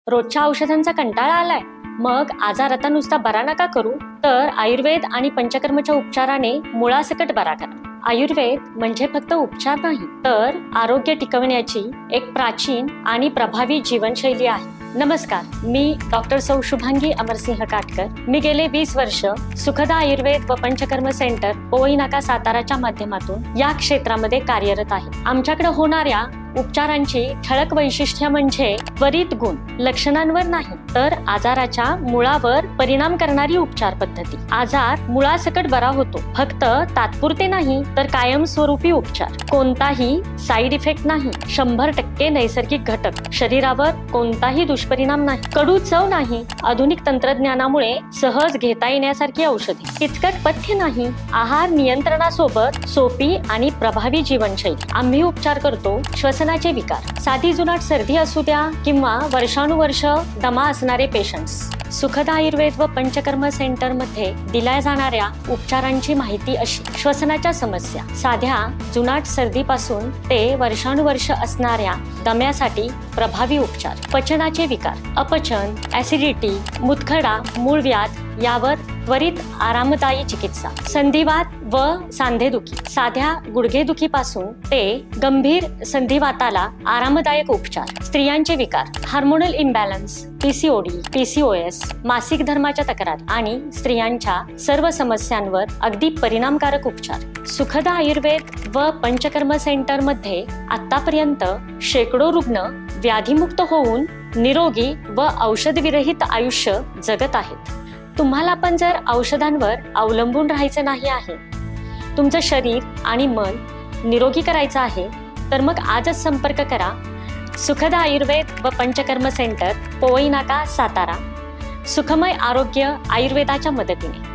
रोजच्या औषधांचा कंटाळा आलाय? मग आजार आता नुसता बरा नका करू, तर आयुर्वेद आणि पंचकर्मच्या उपचाराने मुळासकट बरा करा. आयुर्वेद म्हणजे फक्त उपचार नाही, तर आरोग्य टिकवण्याची एक प्राचीन आणि प्रभावी जीवनशैली आहे. नमस्कार, मी डॉक्टर सौ शुभांगी अमरसिंह काटकर. मी गेले 20 वर्ष सुखदा आयुर्वेद व पंचकर्म सेंटर पोवई नाका साताराच्या माध्यमातून या क्षेत्रामध्ये कार्यरत आहे. आमच्याकडे होणाऱ्या उपचारांची ठळक वैशिष्ट्य म्हणजे त्वरित गुण, लक्षणांवर नाही तर आजाराच्या मुळावर परिणाम करणारी उपचार पद्धती. आजार मुळासकट बरा होतो, फक्त तात्पुरते नाही तर कायमस्वरूपी उपचार. कोणताही साईड इफेक्ट नाही, 100% नैसर्गिक घटक, शरीरावर कोणताही दुष्परिणाम नाही, कडू चव नाही, आधुनिक तंत्रज्ञानामुळे सहज घेता येण्यासारखी औषधे, किचकट पथ्य नाही, आहार नियंत्रणासोबत सोपी आणि प्रभावी जीवनशैली. आम्ही उपचार करतो श्वसनाचे विकार, साधी जुनाट सर्दी असू द्या किंवा वर्षानुवर्ष दमा असणारे पेशंट्स. सुखदा आयुर्वेद व पंचकर्म सेंटर मध्ये दिल्या जाणाऱ्या उपचारांची माहिती अशी: श्वसनाच्या समस्या, साध्या जुनाट सर्दीपासून ते वर्षानुवर्ष असणाऱ्या दम्यासाठी प्रभावी उपचार. पचनाचे विकार, अपचन, ऍसिडिटी, मुतखडा, मूळव्याध यावर त्वरित आरामदायी चिकित्सा. संधिवात व सांधेदुखी, साध्या गुडघेदुखीपासून ते गंभीर संधिवाताला आरामदायक उपचार. स्त्रियांचे विकार, हार्मोनल इम्बॅलन्स, पीसीओडी, पीसीओएस, मासिक धर्माच्या तक्रार आणि स्त्रियांच्या सर्व समस्यांवर अगदी परिणामकारक उपचार. सुखदा आयुर्वेद व पंचकर्म सेंटर मध्ये आतापर्यंत शेकडो रुग्ण व्याधीमुक्त होऊन निरोगी व औषधविरहित आयुष्य जगत आहेत. तुम्हाला पण जर औषधांवर अवलंबून राहायचं नाही आहे, तुमचं शरीर आणि मन निरोगी करायचं आहे, तर मग आजच संपर्क करा सुखदा आयुर्वेद व पंचकर्म सेंटर पोवई नाका सातारा. सुखमय आरोग्य आयुर्वेदाच्या मदतीने.